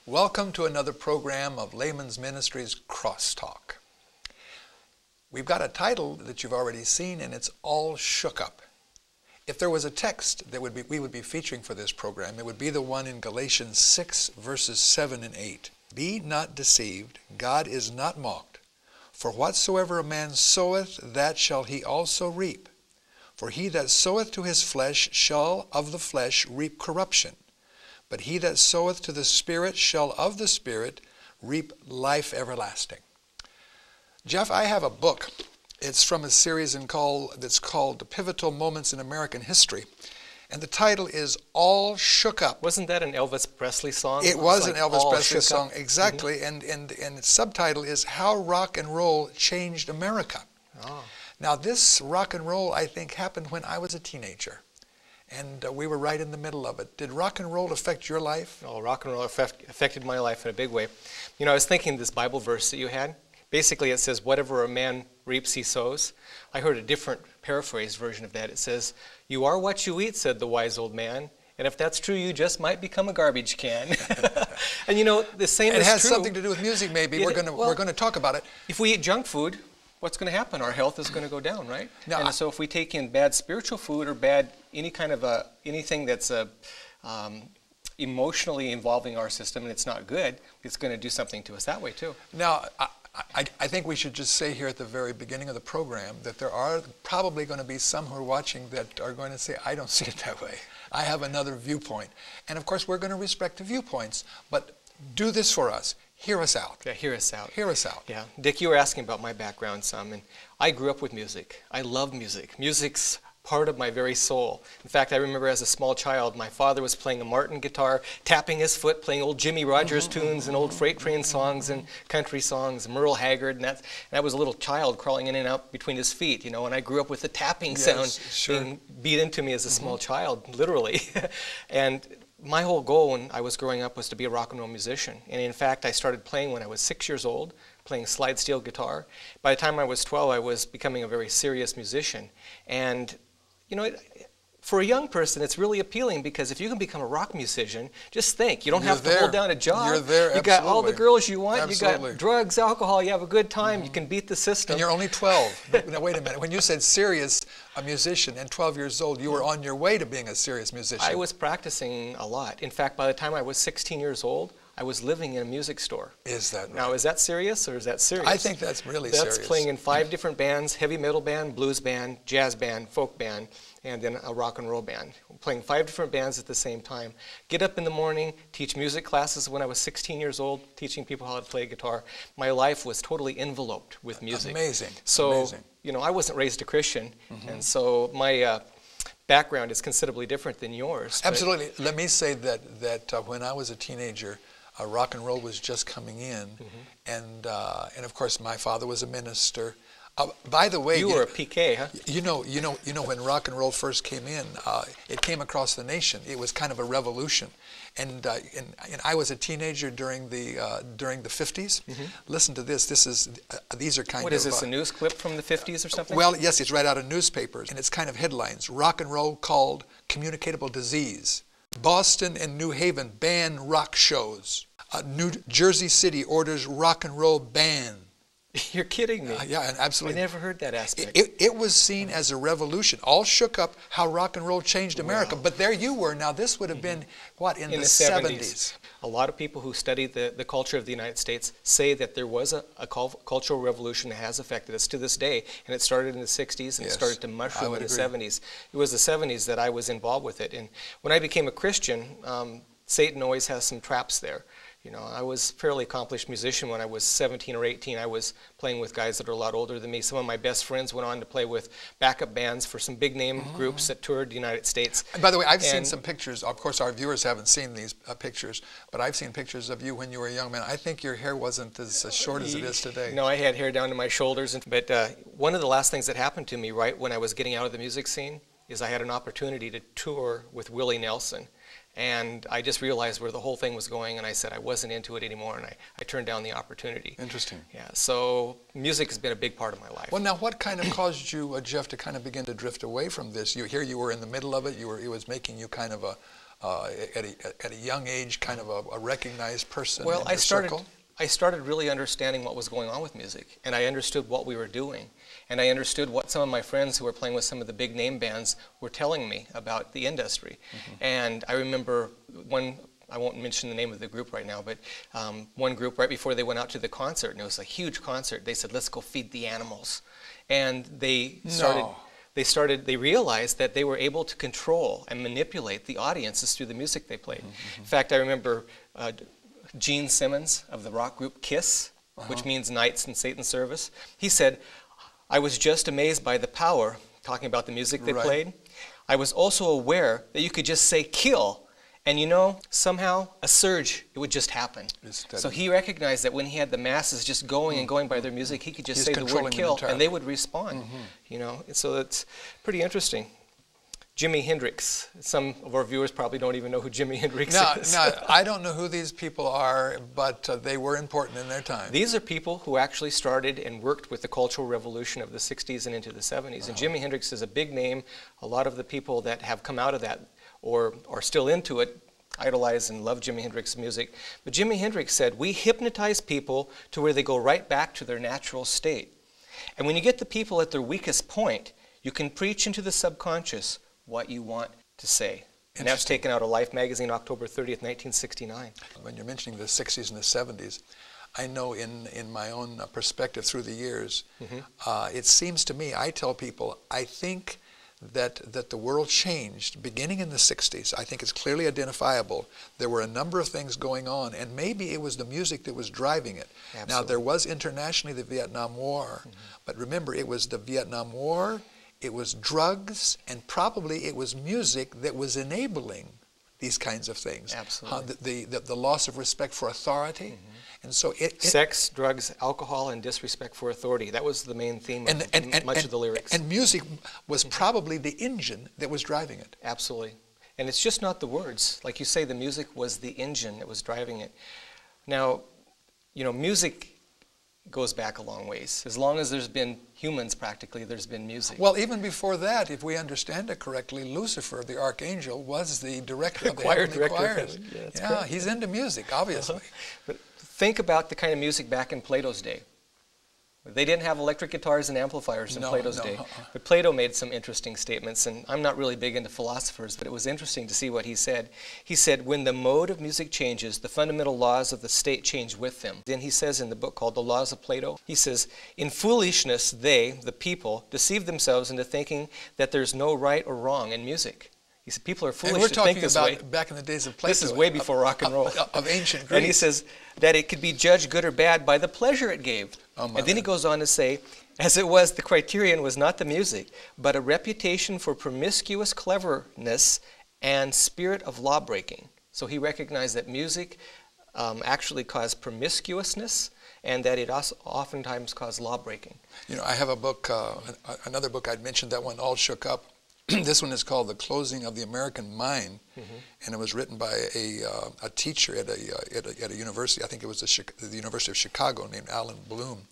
Welcome to another program of Laymen Ministries Crosstalk. We've got a title that you've already seen, and it's All Shook Up. If there was a text that we would be featuring for this program, it would be the one in Galatians 6, verses 7 and 8. Be not deceived, God is not mocked. For whatsoever a man soweth, that shall he also reap. For he that soweth to his flesh shall of the flesh reap corruption. But he that soweth to the Spirit shall of the Spirit reap life everlasting. Jeff, I have a book. It's from a series that's called Pivotal Moments in American History. And the title is All Shook Up. Wasn't that an Elvis Presley song? It was an Elvis Presley song, up. exactly. Mm-hmm. And its subtitle is How Rock and Roll Changed America. Oh. Now this rock and roll, I think, happened when I was a teenager. And we were right in the middle of it. Did rock and roll affect your life? Oh, rock and roll affected my life in a big way. You know, I was thinking this Bible verse that you had. Basically, it says, whatever a man reaps, he sows. I heard a different paraphrase version of that. It says, you are what you eat, said the wise old man. And if that's true, you just might become a garbage can. And you know, the same is true. It has something to do with music, maybe. We're going to talk about it. If we eat junk food, what's going to happen? Our health is going to go down, right? Now, and so if we take in bad spiritual food or bad anything that's emotionally involving our system and it's not good, it's going to do something to us that way too. Now, I think we should just say here at the very beginning of the program that there are probably going to be some who are watching that are going to say, I don't see it that way. I have another viewpoint. And of course, we're going to respect the viewpoints, but do this for us. Hear us out. Yeah, hear us out. Hear us out. Yeah. Dick, you were asking about my background some, and I grew up with music. I love music. Music's part of my very soul. In fact, I remember as a small child, my father was playing a Martin guitar, tapping his foot, playing old Jimmy Rogers tunes and old freight train songs and country songs, Merle Haggard, and I was a little child crawling in and out between his feet, you know, and I grew up with the tapping sound being beat into me as a small child, literally. And my whole goal when I was growing up was to be a rock and roll musician. And in fact, I started playing when I was 6 years old, playing slide steel guitar. By the time I was 12, I was becoming a very serious musician. And, you know, for a young person, it's really appealing because if you can become a rock musician, just think, you don't have to hold down a job. You're there, you got all the girls you want, Absolutely. You got drugs, alcohol, you have a good time, you can beat the system. And you're only 12. Now, wait a minute. When you said serious, a musician, and 12 years old, you were on your way to being a serious musician. I was practicing a lot. In fact, by the time I was 16 years old, I was living in a music store. Is that right? Now, is that serious or is that serious? I think that's really serious. That's playing in 5 different bands, heavy metal band, blues band, jazz band, folk band, and then a rock and roll band. Playing 5 different bands at the same time. Get up in the morning, teach music classes when I was 16 years old, teaching people how to play guitar. My life was totally enveloped with music. Amazing. So, Amazing. You know, I wasn't raised a Christian, and so my background is considerably different than yours. Absolutely. Let me say that when I was a teenager, rock and roll was just coming in, and of course my father was a minister. By the way, you were a PK, huh? You know when rock and roll first came in, it came across the nation. It was kind of a revolution, and I was a teenager during the 50s. Listen to this. These are kind of. What is this? A news clip from the 50s or something? Well, yes, it's right out of newspapers, and it's kind of headlines. Rock and roll called communicable disease. Boston and New Haven ban rock shows. New Jersey City orders rock and roll ban. You're kidding me. Yeah, absolutely. I never heard that aspect. It was seen as a revolution. All shook up how rock and roll changed America. Wow. But there you were. Now this would have been, what, in the 70s? A lot of people who study the culture of the United States say that there was a cultural revolution that has affected us to this day. And it started in the 60s and it started to mushroom in the 70s. It was the 70s that I was involved with it. And when I became a Christian, Satan always has some traps there. You know, I was a fairly accomplished musician when I was 17 or 18. I was playing with guys that are a lot older than me. Some of my best friends went on to play with backup bands for some big name groups that toured the United States. And by the way, I've seen some pictures. Of course, our viewers haven't seen these pictures, but I've seen pictures of you when you were a young man. I think your hair wasn't as short as it is today. No, I had hair down to my shoulders. But one of the last things that happened to me right when I was getting out of the music scene is I had an opportunity to tour with Willie Nelson. And I just realized where the whole thing was going, and I said I wasn't into it anymore, and I turned down the opportunity. Interesting. Yeah, so music has been a big part of my life. Well, now, what kind of caused you, Jeff, to kind of begin to drift away from this? You were in the middle of it. It was making you kind of at a young age, kind of a recognized person Well, in your circle? I started really understanding what was going on with music, and I understood what we were doing, and I understood what some of my friends who were playing with some of the big name bands were telling me about the industry. And I remember I won't mention the name of the group right now, but one group right before they went out to the concert, and it was a huge concert, they said, let's go feed the animals. And they realized that they were able to control and manipulate the audiences through the music they played. In fact, I remember Gene Simmons of the rock group Kiss, which means Knights in Satan's Service. He said, I was just amazed by the power, talking about the music they played. I was also aware that you could just say kill, and you know, somehow a surge, it would just happen. So he recognized that when he had the masses just going and going by their music, he could just say the word kill, and they would respond. You know, so that's pretty interesting. Jimi Hendrix. Some of our viewers probably don't even know who Jimi Hendrix is. No, I don't know who these people are, but they were important in their time. These are people who actually started and worked with the Cultural Revolution of the 60s and into the 70s. And Jimi Hendrix is a big name. A lot of the people that have come out of that or are still into it idolize and love Jimi Hendrix's music. But Jimi Hendrix said, we hypnotize people to where they go right back to their natural state. And when you get the people at their weakest point, you can preach into the subconscious what you want to say. And that's taken out of Life magazine October 30th, 1969. When you're mentioning the 60s and the 70s, I know in my own perspective through the years, it seems to me, I tell people, I think that the world changed beginning in the 60s. I think it's clearly identifiable. There were a number of things going on, and maybe it was the music that was driving it. Absolutely. Now, there was internationally the Vietnam War, but remember, it was the Vietnam War, it was drugs, and probably it was music that was enabling these kinds of things. Absolutely. The loss of respect for authority. And so sex, drugs, alcohol, and disrespect for authority. That was the main theme of much of the lyrics. And music was probably the engine that was driving it. Absolutely. And it's just not the words. Like you say, the music was the engine that was driving it. Now, you know, music goes back a long ways. As long as there's been humans, practically, there's been music. Well, even before that, if we understand it correctly, Lucifer, the archangel, was the director of the heavenly choirs. Yeah, he's into music, obviously. But think about the kind of music back in Plato's day. They didn't have electric guitars and amplifiers in Plato's day. But Plato made some interesting statements, and I'm not really big into philosophers, but it was interesting to see what he said. He said, when the mode of music changes, the fundamental laws of the state change with them. Then he says in the book called The Laws of Plato, he says, in foolishness they, the people, deceive themselves into thinking that there's no right or wrong in music. He said, people are foolish to think this way. And we're talking about back in the days of Plato. This is way before rock and roll. Of ancient Greece. And he says that it could be judged good or bad by the pleasure it gave. And then he goes on to say, as it was, the criterion was not the music, but a reputation for promiscuous cleverness and spirit of law-breaking. So he recognized that music actually caused promiscuousness, and that it also oftentimes caused law-breaking. You know, I have a book, another book I'd mentioned, that one, All Shook Up. This one is called The Closing of the American Mind, and it was written by a teacher at a university. I think it was the University of Chicago, named Alan Bloom.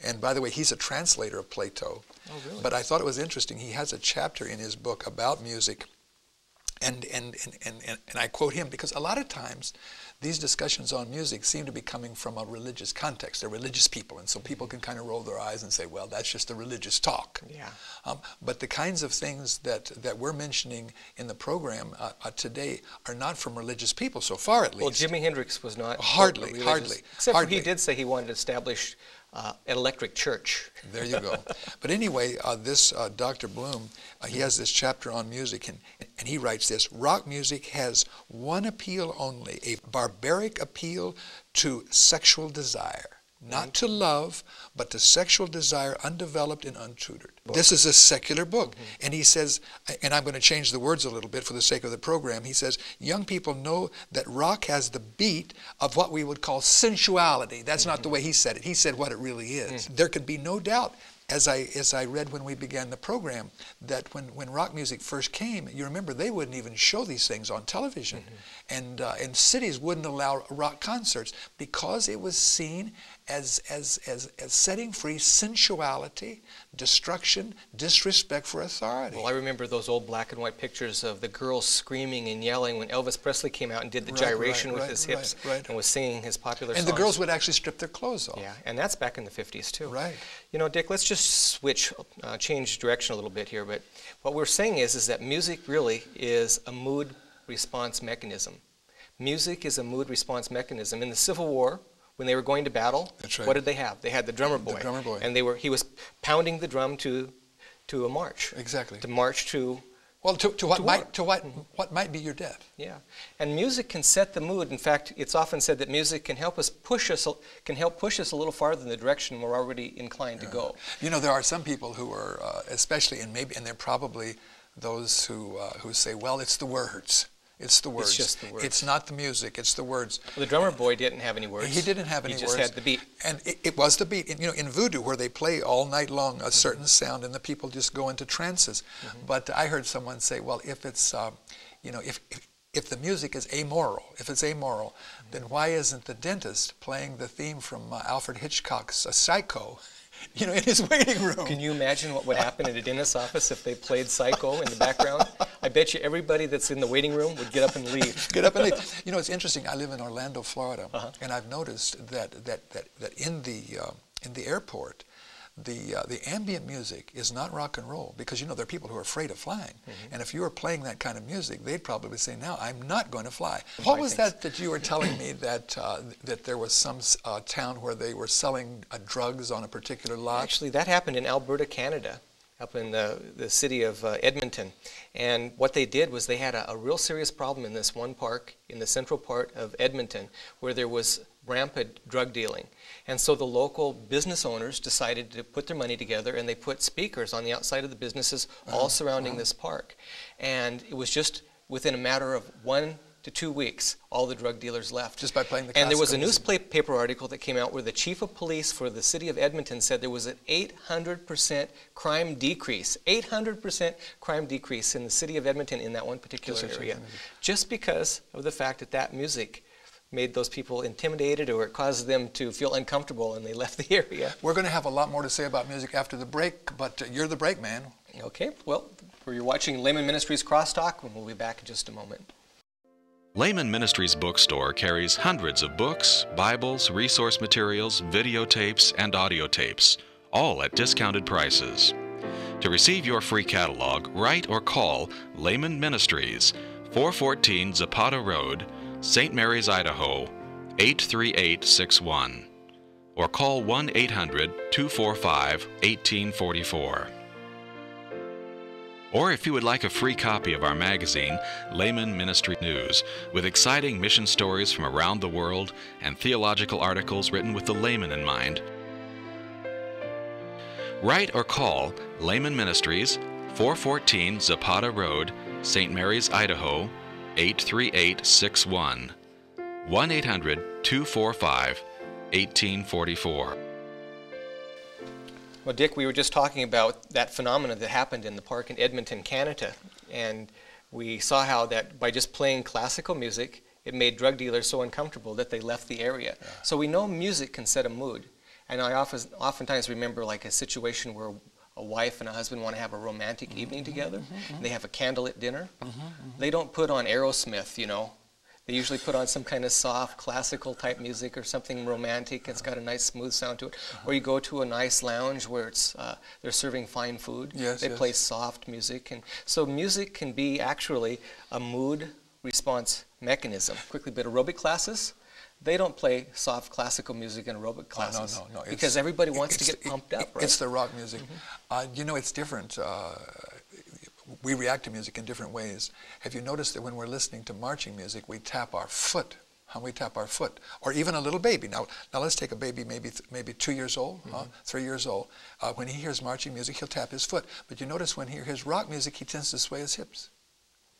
And by the way, he's a translator of Plato. Oh, really? But I thought it was interesting. He has a chapter in his book about music, and I quote him, because a lot of times these discussions on music seem to be coming from a religious context. They're religious people, and so people can kind of roll their eyes and say, well, that's just a religious talk. Yeah. But the kinds of things that we're mentioning in the program today are not from religious people, so far at least. Well, Jimi Hendrix was not hardly. Except for he did say he wanted to establish an electric church. There you go. But anyway, this Dr. Bloom, he has this chapter on music, and he writes this: rock music has one appeal only, a barbaric appeal to sexual desire. Not to love, but to sexual desire, undeveloped and untutored. This is a secular book. And he says, and I'm going to change the words a little bit for the sake of the program, he says, young people know that rock has the beat of what we would call sensuality. That's not the way he said it. He said what it really is. There can be no doubt, as I read when we began the program, that when rock music first came, you remember they wouldn't even show these things on television. And cities wouldn't allow rock concerts because it was seen as setting free sensuality, destruction, disrespect for authority. Well, I remember those old black and white pictures of the girls screaming and yelling when Elvis Presley came out and did the gyration with his hips and was singing his popular songs. And the girls would actually strip their clothes off. Yeah, and that's back in the 50s too. Right. You know, Dick, let's just switch, change direction a little bit here. But what we're saying is that music really is a mood response mechanism. Music is a mood response mechanism. In the Civil War, when they were going to battle, what did they have? They had the drummer boy. The drummer boy. And he was pounding the drum to a march. Exactly. To march to... Well, to what might be your death. Yeah, and music can set the mood. In fact, it's often said that music can help push us a little farther in the direction we're already inclined to go. You know, there are some people who are, especially, and they're probably those who say, well, it's the words. It's the words. It's just the words. It's not the music. It's the words. Well, the drummer boy didn't have any words. He didn't have any words. He just had the beat. And it was the beat. And, you know, in voodoo, where they play all night long a certain sound, and the people just go into trances. But I heard someone say, well, if it's, you know, if the music is amoral, then why isn't the dentist playing the theme from Alfred Hitchcock's Psycho? You know, in his waiting room. Can you imagine what would happen in a dentist's office if they played Psycho in the background? I bet you everybody that's in the waiting room would get up and leave. Get up and leave. You know, it's interesting. I live in Orlando, Florida, and I've noticed that in the airport, the ambient music is not rock and roll, because, you know, there are people who are afraid of flying. And if you were playing that kind of music, they'd probably say, no, I'm not going to fly. What was that you were telling me that there was some town where they were selling drugs on a particular lot? Actually, that happened in Alberta, Canada, up in the city of Edmonton. And what they did was they had a real serious problem in this one park in the central part of Edmonton where there was rampant drug dealing. And so the local business owners decided to put their money together, and they put speakers on the outside of the businesses all surrounding this park. And it was just within a matter of 1 to 2 weeks, all the drug dealers left. Just by playing the And there was a music. newspaper article that came out where the chief of police for the city of Edmonton said there was an 800% crime decrease. 800% crime decrease in the city of Edmonton in that one particular area. Just because of the fact that that music made those people intimidated, or it caused them to feel uncomfortable, and they left the area. We're going to have a lot more to say about music after the break, but you're the break man. Okay, well, you're watching Laymen Ministries Crosstalk, and we'll be back in just a moment. Laymen Ministries bookstore carries hundreds of books, Bibles, resource materials, videotapes, and audio tapes, all at discounted prices. To receive your free catalog, write or call Laymen Ministries, 414 Zapata Road, St. Mary's, Idaho, 83861, or call 1-800-245-1844. Or if you would like a free copy of our magazine, Laymen Ministry News, with exciting mission stories from around the world and theological articles written with the layman in mind, write or call Laymen Ministries, 414 Zapata Road, St. Mary's, Idaho, 83861, 1-800-245-1844. Well, Dick, we were just talking about that phenomenon that happened in the park in Edmonton, Canada, and we saw how that by just playing classical music, it made drug dealers so uncomfortable that they left the area. So we know music can set a mood, and I oftentimes remember like a situation where a wife and a husband want to have a romantic evening together, and they have a candlelit dinner. They don't put on Aerosmith, you know. They usually put on some kind of soft, classical type music or something romantic. It's got a nice, smooth sound to it. Or you go to a nice lounge where it's they're serving fine food. They play soft music. And so music can be actually a mood response mechanism. Quickly, but aerobic classes, they don't play soft classical music in aerobic classes. No. Because everybody wants to get pumped up, right? It's the rock music. You know, it's different. We react to music in different ways. Have you noticed that when we're listening to marching music, we tap our foot? How we tap our foot, or even a little baby. Now let's take a baby, maybe 2 years old, 3 years old. When he hears marching music, he'll tap his foot. But you notice when he hears rock music, he tends to sway his hips.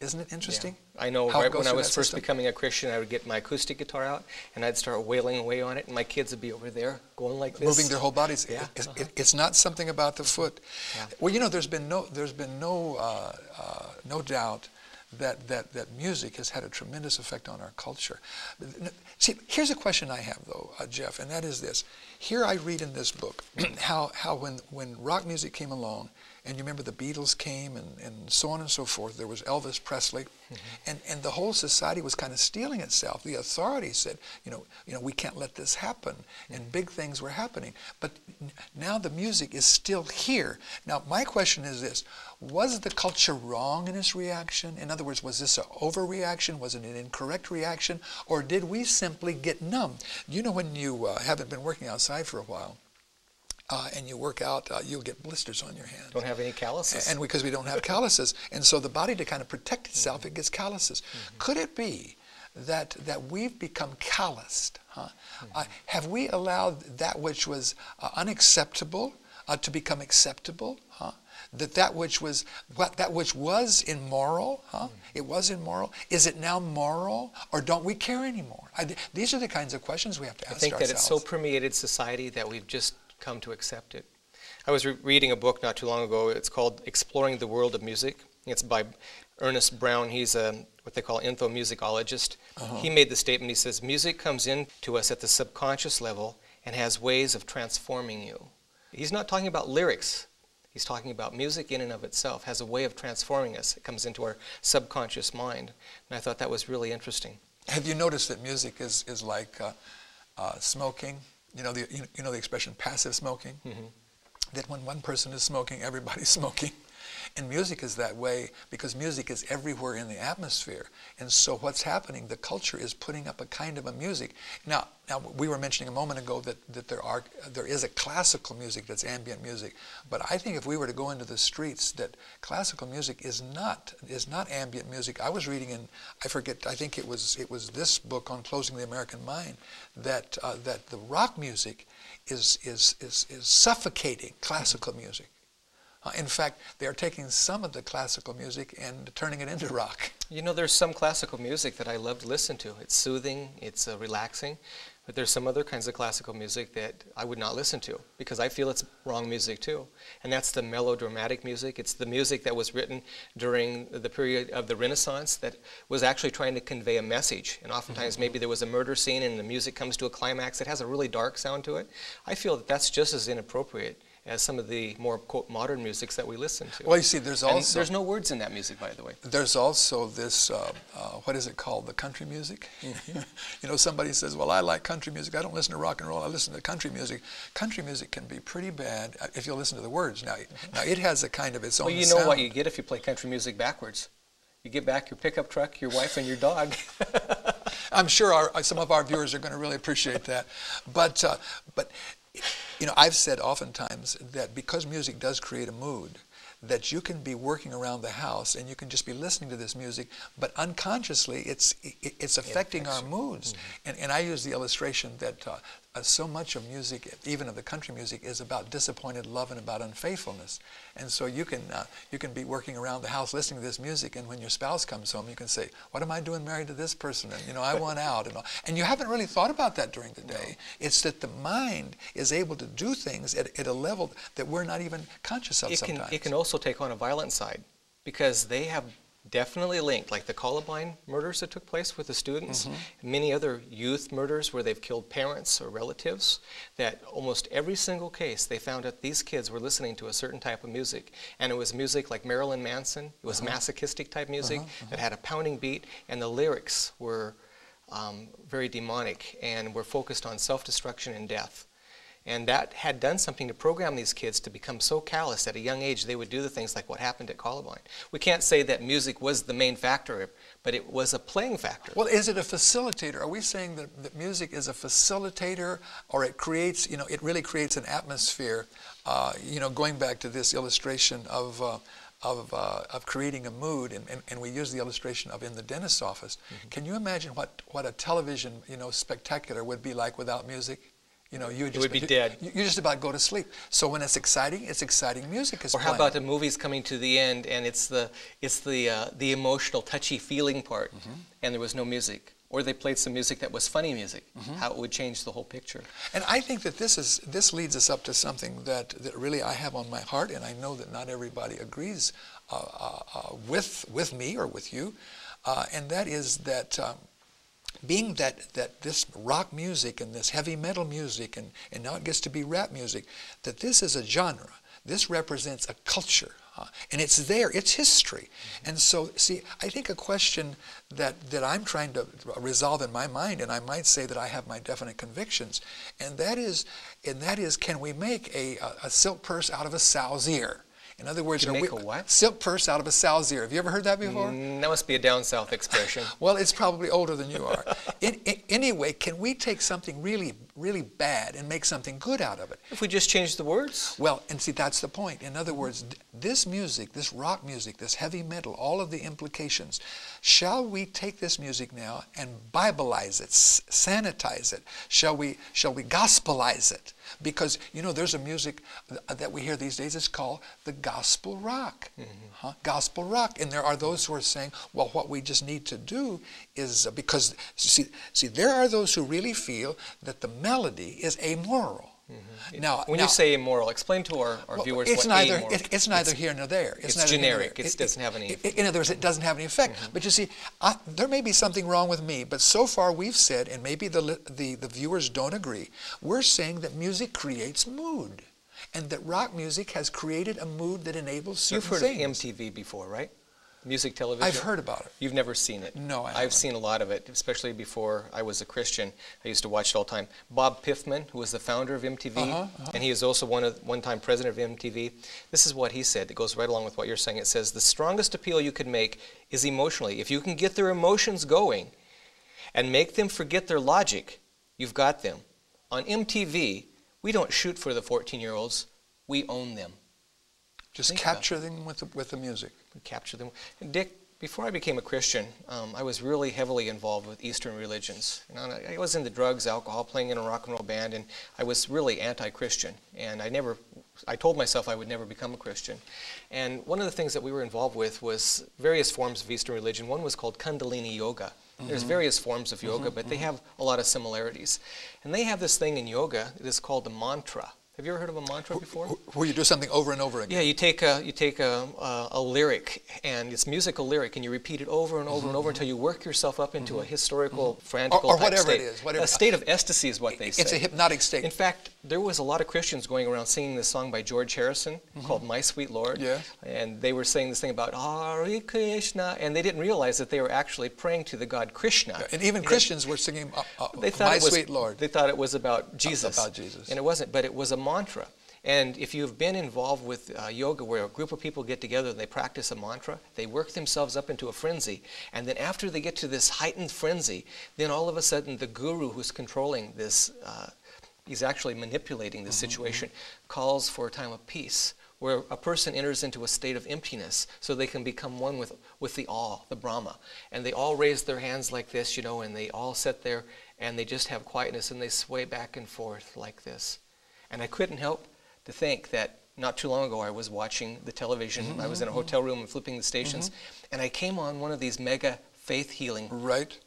Isn't it interesting? Yeah. I know, right when I was first becoming a Christian, I would get my acoustic guitar out, and I'd start wailing away on it, and my kids would be over there going like this. Moving their whole bodies. Yeah. It's not something about the foot. Well, you know, there's been no doubt that music has had a tremendous effect on our culture. See, here's a question I have, though, Jeff, and that is this. Here I read in this book how when rock music came along, and you remember the Beatles came and so on and so forth, there was Elvis Presley, and the whole society was kind of steeling itself. The authorities said, you know, we can't let this happen, and big things were happening. But now the music is still here. Now, my question is this. Was the culture wrong in its reaction? In other words, was this an overreaction? Was it an incorrect reaction? Or did we simply get numb? You know, when you haven't been working outside for a while, and you work out, you'll get blisters on your hands. Don't have any calluses. And because we don't have calluses. And so the body, to kind of protect itself, it gets calluses. Could it be that we've become calloused? Have we allowed that which was unacceptable to become acceptable? That which was immoral, it was immoral. Is it now moral, or don't we care anymore? These are the kinds of questions we have to ask ourselves. I think that it's so permeated society that we've just come to accept it. I was reading a book not too long ago. It's called Exploring the World of Music. It's by Ernest Brown. He's what they call ethnomusicologist. He made the statement, he says, music comes in to us at the subconscious level and has ways of transforming you. He's not talking about lyrics. He's talking about music in and of itself has a way of transforming us. It comes into our subconscious mind. And I thought that was really interesting. Have you noticed that music is like smoking? You know the expression passive smoking? That when one person is smoking, everybody's smoking. And music is that way because music is everywhere in the atmosphere. And so what's happening, the culture is putting up a kind of a music. Now we were mentioning a moment ago that there is a classical music that's ambient music. But I think if we were to go into the streets, that classical music is not ambient music. I was reading in, I think it was this book on Closing the American Mind, that the rock music is suffocating classical music. In fact, they are taking some of the classical music and turning it into rock. You know, there's some classical music that I love to listen to. It's soothing, it's relaxing, but there's some other kinds of classical music that I would not listen to because I feel it's wrong music too. And that's the melodramatic music. It's the music that was written during the period of the Renaissance that was actually trying to convey a message. And oftentimes maybe there was a murder scene and the music comes to a climax. It has a really dark sound to it. I feel that that's just as inappropriate as some of the more, quote, modern musics that we listen to. Well, you see, there's no words in that music, by the way. There's also this, what is it called, the country music? You know, somebody says, well, I like country music. I don't listen to rock and roll. I listen to country music. Country music can be pretty bad if you listen to the words. Now it has a kind of its own sound. Well, you know what you get if you play country music backwards. You get back your pickup truck, your wife, and your dog. I'm sure some of our viewers are going to really appreciate that. But you know, I've said oftentimes that because music does create a mood, that you can be working around the house and you can just be listening to this music, but unconsciously it's affecting our moods. And I use the illustration that so much of music, even of the country music, is about disappointed love and about unfaithfulness. And so you can be working around the house listening to this music, and when your spouse comes home, you can say, "What am I doing married to this person?" And I want out, and all. And you haven't really thought about that during the day. No. It's that the mind is able to do things at a level that we're not even conscious of sometimes. It can also take on a violent side because they have definitely linked, like the Columbine murders that took place with the students, many other youth murders where they've killed parents or relatives, that almost every single case they found that these kids were listening to a certain type of music. And it was music like Marilyn Manson, it was masochistic type music that had a pounding beat, and the lyrics were very demonic and were focused on self-destruction and death. And that had done something to program these kids to become so callous at a young age they would do the things like what happened at Columbine. We can't say that music was the main factor, but it was a playing factor. Well, is it a facilitator? Are we saying that music is a facilitator, or it creates, it really creates an atmosphere, going back to this illustration of creating a mood, and we use the illustration of in the dentist's office. Can you imagine what a television, spectacular would be like without music? It would be dead. You just about go to sleep. So when it's exciting music is playing. Or how about the movie's coming to the end and it's the emotional, touchy feeling part, and there was no music. Or they played some music that was funny music, how it would change the whole picture. And I think that this leads us up to something that really I have on my heart, and I know that not everybody agrees with me or with you, and that is that being that this rock music and this heavy metal music and now it gets to be rap music, that this is a genre. This represents a culture. And it's there, it's history. And so, see, I think a question that I'm trying to resolve in my mind, and I might say that I have my definite convictions, and that is, can we make a silk purse out of a sow's ear? In other words, make a what? Silk purse out of a sow's ear. Have you ever heard that before? That must be a down south expression. Well, it's probably older than you are. Anyway, can we take something really, really bad and make something good out of it? If we just change the words? Well, and see, that's the point. In other words, this music, this rock music, this heavy metal, all of the implications, shall we take this music now and Biblize it, sanitize it? Shall we gospelize it? Because, you know, there's a music that we hear these days, it's called the gospel rock. Gospel rock. And there are those who are saying, well, what we just need to do is, because, see, there are those who really feel that the melody is amoral. Now, when you say immoral, explain to our viewers what amoral is. It's neither here nor there. It's generic. It doesn't have any effect. In other words, it doesn't have any effect. But you see, there may be something wrong with me, but so far we've said, and maybe the viewers don't agree, we're saying that music creates mood, and that rock music has created a mood that enables certain things. You've heard of MTV before, right? Music television? I've heard about it. You've never seen it? No, I haven't. I've seen a lot of it, especially before I was a Christian. I used to watch it all the time. Bob Piffman, who was the founder of MTV, and he is also one-time president of MTV. This is what he said. It goes right along with what you're saying. It says, the strongest appeal you could make is emotionally. If you can get their emotions going and make them forget their logic, you've got them. On MTV, we don't shoot for the 14-year-olds. We own them. Just capture them with the music. We capture them. And Dick, before I became a Christian, I was really heavily involved with Eastern religions. You know, I was into drugs, alcohol, playing in a rock and roll band, and I was really anti-Christian. And I told myself I would never become a Christian. And one of the things that we were involved with was various forms of Eastern religion. One was called Kundalini Yoga. There's various forms of yoga, but they have a lot of similarities. And they have this thing in yoga that is called the mantra. Have you ever heard of a mantra before? Where you do something over and over again. Yeah, you take a lyric, and it's musical lyric, and you repeat it over and over and over until you work yourself up into a historical, frantical or type whatever state. it is. Whatever. A state of ecstasy is what they say. It's a hypnotic state. In fact, there was a lot of Christians going around singing this song by George Harrison called My Sweet Lord. Yes. And they were saying this thing about Hare Krishna, and they didn't realize that they were actually praying to the god Krishna. Yeah, and even Christians were singing My Sweet Lord. They thought it was about Jesus. About Jesus. And it wasn't, but it was a mantra. And if you've been involved with yoga where a group of people get together and they practice a mantra, they work themselves up into a frenzy. And then after they get to this heightened frenzy, then all of a sudden the guru who's controlling this, he's actually manipulating the situation, calls for a time of peace, where a person enters into a state of emptiness so they can become one with the all, the Brahma. And they all raise their hands like this, you know, and they all sit there and they just have quietness and they sway back and forth like this. And I couldn't help to think that not too long ago I was watching the television. I was in a hotel room and flipping the stations, and I came on one of these mega faith healing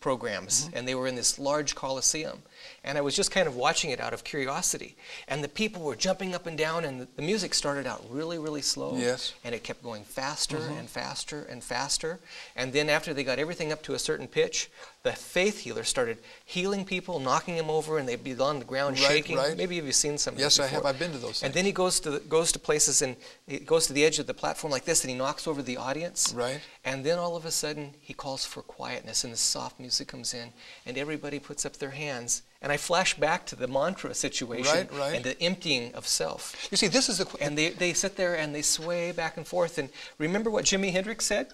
programs, and they were in this large coliseum. And I was just kind of watching it out of curiosity. And the people were jumping up and down, and the music started out really, really slow. Yes. And it kept going faster and faster and faster. And then after they got everything up to a certain pitch, the faith healer started healing people, knocking them over, and they'd be on the ground shaking. Maybe you've seen some of this before. Yes, I have. I've been to those things. And then he goes to places, and he goes to the edge of the platform like this, and he knocks over the audience. Right. And then all of a sudden, he calls for quietness, and the soft music comes in, and everybody puts up their hands. And I flash back to the mantra situation and the emptying of self. You see, this is the... And they sit there and they sway back and forth. And remember what Jimi Hendrix said?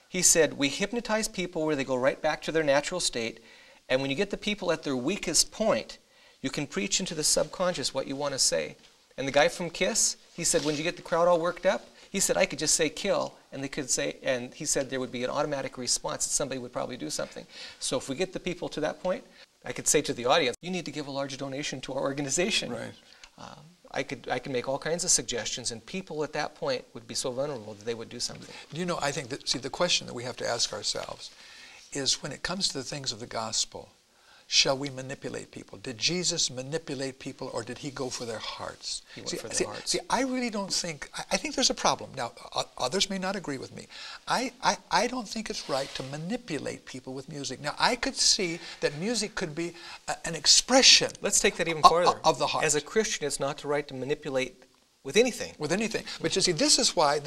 He said, we hypnotize people where they go right back to their natural state. And when you get the people at their weakest point, you can preach into the subconscious what you want to say. And the guy from Kiss, he said, when you get the crowd all worked up, he said, I could just say kill, and they could say, and he said there would be an automatic response that somebody would probably do something. So if we get the people to that point, I could say to the audience, you need to give a large donation to our organization. Right. I could make all kinds of suggestions, and people at that point would be so vulnerable that they would do something. You know, I think that, see, the question that we have to ask ourselves is when it comes to the things of the gospel, shall we manipulate people? Did Jesus manipulate people, or did he go for their hearts? He went for their hearts. See, I really don't think, I think there's a problem. Now, others may not agree with me. I don't think it's right to manipulate people with music. Now, I could see that music could be an expression. Let's take that even further. Of the heart. As a Christian, it's not right to manipulate with anything. With anything. But you see, this is why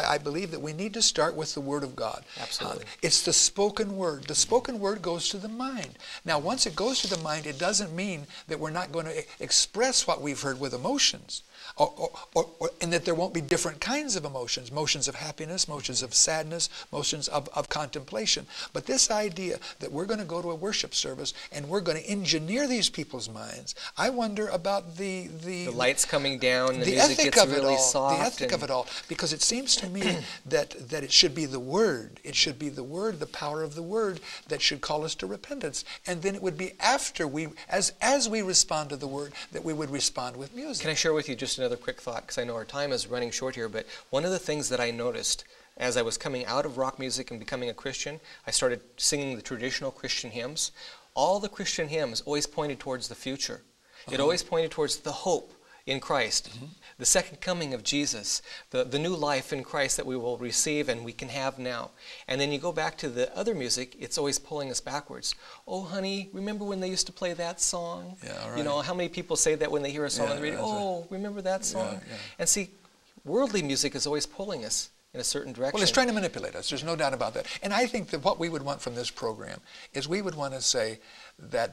I believe that we need to start with the Word of God. Absolutely. It's the spoken word. The spoken word goes to the mind. Now, once it goes to the mind, it doesn't mean that we're not going to express what we've heard with emotions. And that there won't be different kinds of emotions. Emotions of happiness, emotions of sadness, emotions of contemplation. But this idea that we're going to go to a worship service and we're going to engineer these people's minds, I wonder about the lights coming down, the music ethic gets of it really all, soft. the ethic of it all, because it seems to me that it should be the Word. It should be the Word, the power of the Word, that should call us to repentance. And then it would be after we, as we respond to the Word, that we would respond with music. Can I share with you just another quick thought, because I know our time is running short here, but one of the things that I noticed as I was coming out of rock music and becoming a Christian, I started singing the traditional Christian hymns. All the Christian hymns always pointed towards the future. It always pointed towards the hope in Christ, the second coming of Jesus, the new life in Christ that we will receive and we can have now. And then you go back to the other music, it's always pulling us backwards. Oh, honey, remember when they used to play that song? Yeah, right. You know, how many people say that when they hear a song on the radio? Oh, right. Remember that song? Yeah. And see, worldly music is always pulling us in a certain direction. Well, it's trying to manipulate us. There's no doubt about that. And I think that what we would want from this program is we would want to say that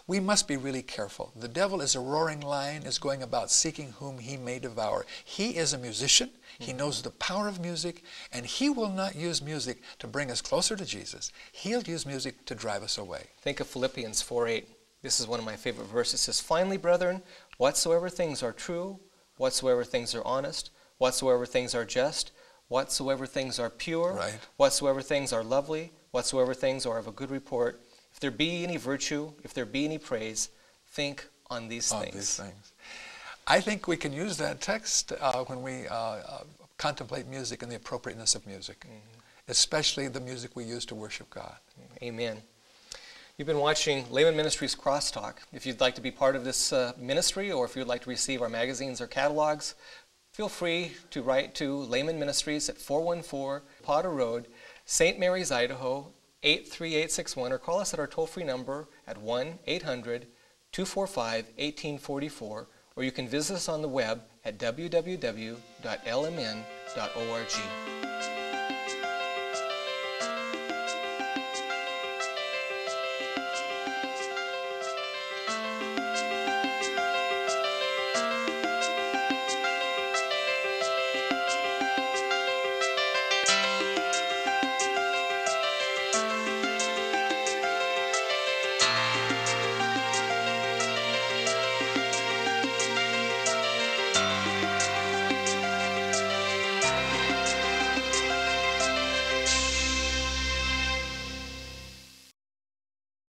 we must be really careful. The devil is a roaring lion, is going about seeking whom he may devour. He is a musician. He knows the power of music, and he will not use music to bring us closer to Jesus. He'll use music to drive us away. Think of Philippians 4:8. This is one of my favorite verses. It says, "Finally, brethren, whatsoever things are true, whatsoever things are honest, whatsoever things are just, whatsoever things are pure, right. whatsoever things are lovely, whatsoever things are of a good report, if there be any virtue, if there be any praise, think on these things." I think we can use that text when we contemplate music and the appropriateness of music, especially the music we use to worship God. Amen. You've been watching Laymen Ministries Crosstalk. If you'd like to be part of this ministry, or if you'd like to receive our magazines or catalogs, feel free to write to Laymen Ministries at 414 Potter Road, St. Mary's, Idaho, 83861, or call us at our toll-free number at 1-800-245-1844, or you can visit us on the web at www.lmn.org.